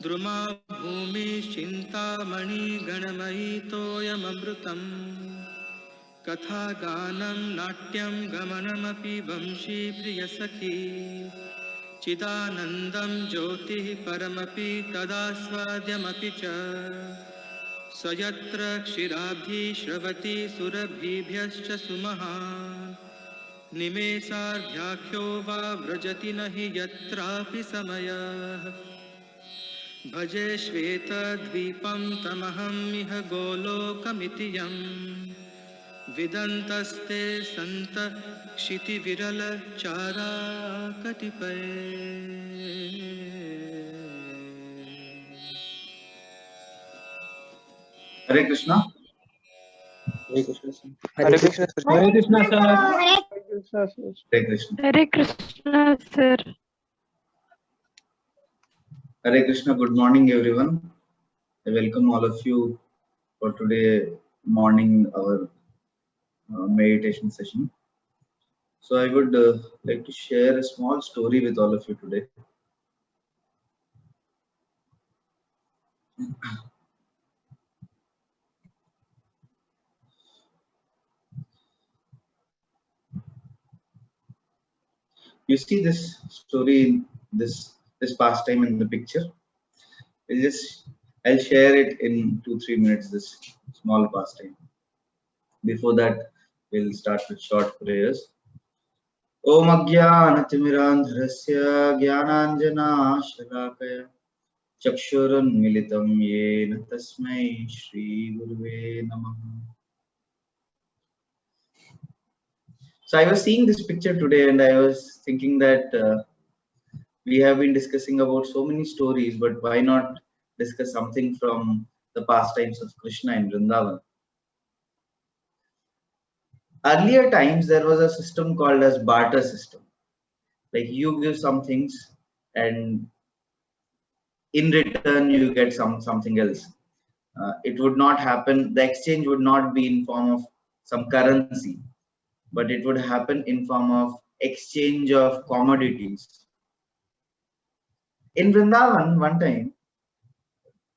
द्रुमा भूमि चिंतामणि गणमयी तोयमृतम् कथा गानं नाट्यं गमनमपि वंशी प्रियसखी चिदानन्दं ज्योतिः परमपि तदास्वाद्यमपि च स यत्र क्षीराब्धि श्रवति सुरभिभ्यश्च सुमहान् निमेषार्ध्याख्यो वा व्रजति न हि यत्रापि समयः भजे श्वेतद्वीपं तमहं इह गोलोकमिति यम् विदन्तस्ते सन्त क्षितिविरलचारा कतिपये। Hare Krishna. Hare Krishna. Hare Krishna. Hare Krishna, sir. Hare Krishna. Hare Krishna, sir. Hare Krishna. Good morning, everyone. I welcome all of you for today morning our meditation session. So I would like to share a small story with all of you today. You see this story, this pastime in the picture. I'll share it in 2-3 minutes. This small pastime. Before that, we'll start with short prayers. Om Ajnanatimirandharasya Jnananjana-shalakaya Chakshurunmilitam Yena Tasmai Shri Guruve Namaha. So I was seeing this picture today and I was thinking that we have been discussing about so many stories, but why not discuss something from the pastimes of Krishna in Vrindavan? Earlier times there was a system called as barter system. Like you give some things and in return you get something else. It would not happen, the exchange would not be in form of some currency, but it would happen in form of exchange of commodities. In Vrindavan, one time,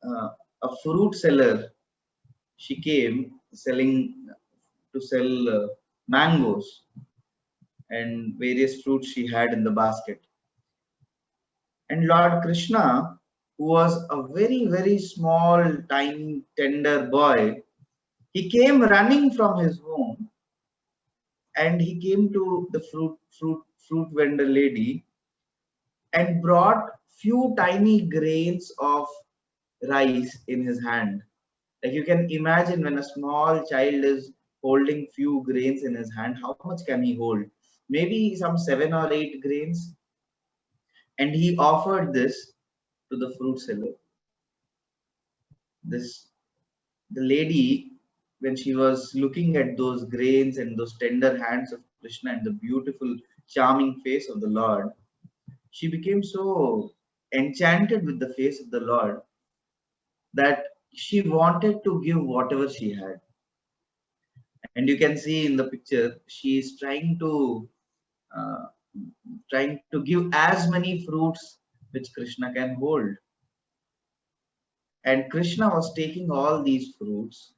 a fruit seller, she came to sell mangoes and various fruits she had in the basket. And Lord Krishna, who was a very, very small, tiny, tender boy, he came running from his home and he came to the fruit vendor lady and brought few tiny grains of rice in his hand. Like you can imagine when a small child is holding few grains in his hand, how much can he hold? Maybe some 7 or 8 grains. And he offered this to the fruit seller. The lady, when she was looking at those grains and those tender hands of Krishna and the beautiful, charming face of the Lord, she became so enchanted with the face of the Lord that she wanted to give whatever she had. And you can see in the picture, she is trying to give as many fruits which Krishna can hold. And Krishna was taking all these fruits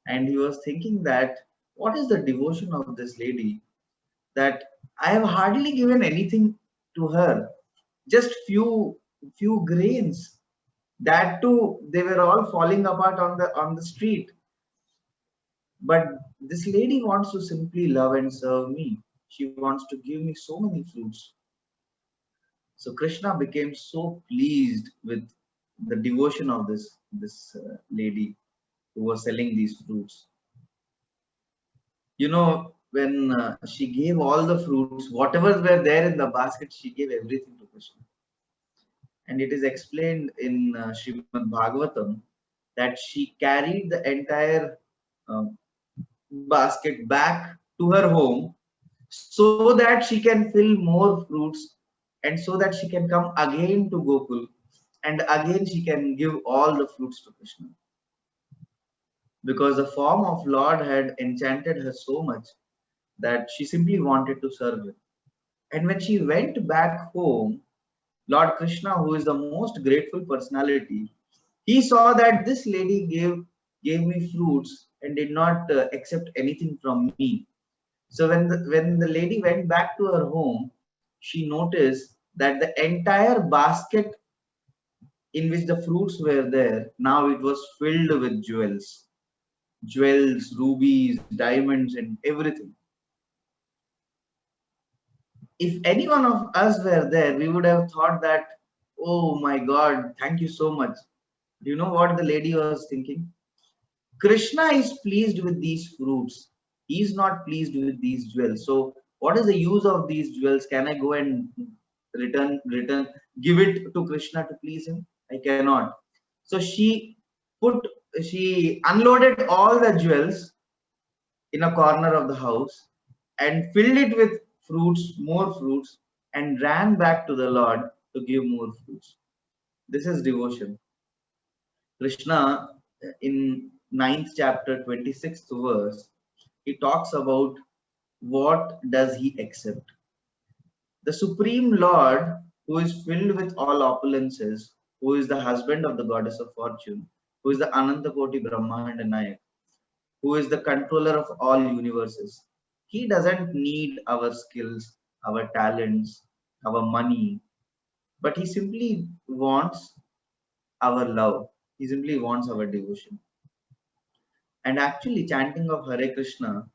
and he was thinking that what is the devotion of this lady, that I have hardly given anything to her, just few grains, that too they were all falling apart on the street, but this lady wants to simply love and serve me. She wants to give me so many fruits. So Krishna became so pleased with the devotion of this lady who was selling these fruits. You know, when she gave all the fruits, whatever were there in the basket, she gave everything to Krishna. And it is explained in Srimad Bhagavatam that she carried the entire basket back to her home so that she can fill more fruits and so that she can come again to Gokul and again she can give all the fruits to Krishna. Because the form of Lord had enchanted her so much that she simply wanted to serve him. And when she went back home, Lord Krishna, who is the most grateful personality, he saw that this lady gave me fruits and did not accept anything from me. So when the lady went back to her home, she noticed that the entire basket in which the fruits were there, now it was filled with jewels, rubies, diamonds, and everything. If any one of us were there, we would have thought that, oh my God, thank you so much. Do you know what the lady was thinking? Krishna is pleased with these fruits. He is not pleased with these jewels. So what is the use of these jewels? Can I go and give it to Krishna to please him? I cannot. So put, she unloaded all the jewels in a corner of the house and filled it with more fruits, and ran back to the Lord to give more fruits. This is devotion. Krishna, in 9th chapter, 26th verse, he talks about what does he accept. The Supreme Lord, who is filled with all opulences, who is the husband of the goddess of fortune, who is the Anantakoti Brahmanda Nayak, who is the controller of all universes. He doesn't need our skills, our talents, our money, but he simply wants our love. He simply wants our devotion. And actually, chanting of Hare Krishna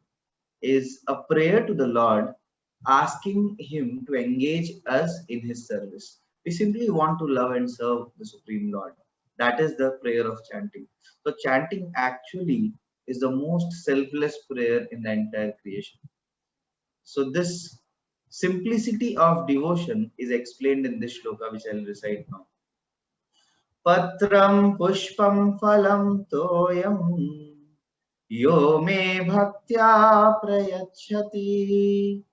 is a prayer to the Lord, asking him to engage us in his service. We simply want to love and serve the Supreme Lord. That is the prayer of chanting. So chanting actually is the most selfless prayer in the entire creation. So this simplicity of devotion is explained in this shloka, which I will recite now. Patram pushpam phalam toyam yo me bhaktya prayachati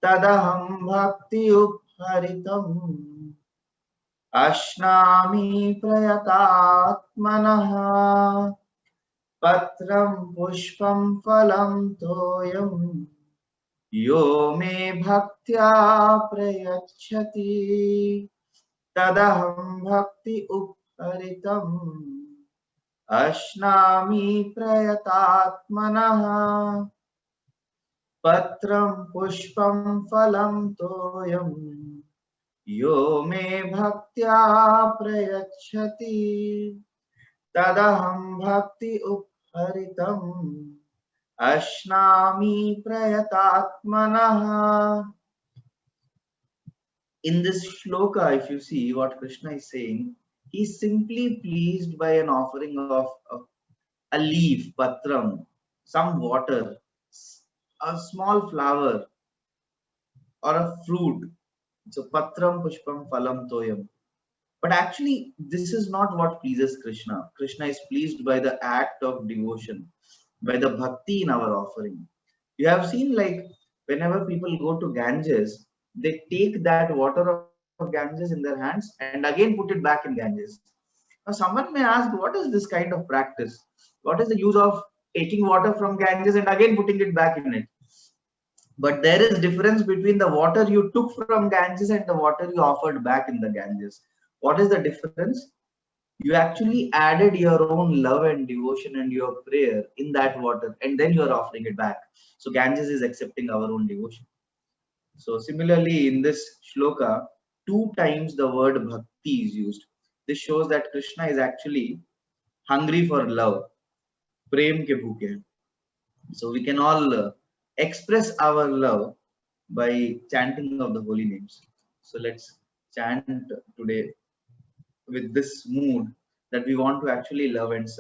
tadaham bhakti uparitam ashnami prayatatmanaha patram pushpam phalam toyam yo me bhaktya prayachati tadaham bhakti uparitam ashnami prayatatmanaha patram pushpam phalam toyam yo me bhaktya prayachati tadaham bhakti uparitam ashnami prayatatmanaha. In this shloka, if you see what Krishna is saying, he is simply pleased by an offering of a leaf, patram, some water, a small flower, or a fruit. So patram pushpam phalam toyam. But actually, this is not what pleases Krishna. Krishna is pleased by the act of devotion, by the bhakti in our offering. You have seen, like, whenever people go to Ganges, they take that water of Ganges in their hands and again put it back in Ganges. Now, someone may ask, what is this kind of practice? What is the use of taking water from Ganges and again putting it back in it? But there is difference between the water you took from Ganges and the water you offered back in the Ganges. What is the difference? You actually added your own love and devotion and your prayer in that water, and then you are offering it back. So Ganges is accepting our own devotion. So similarly, in this shloka, 2 times the word bhakti is used. This shows that Krishna is actually hungry for love. Prem ke bhuke. So we can all express our love by chanting of the holy names. So let's chant today with this mood that we want to actually love and serve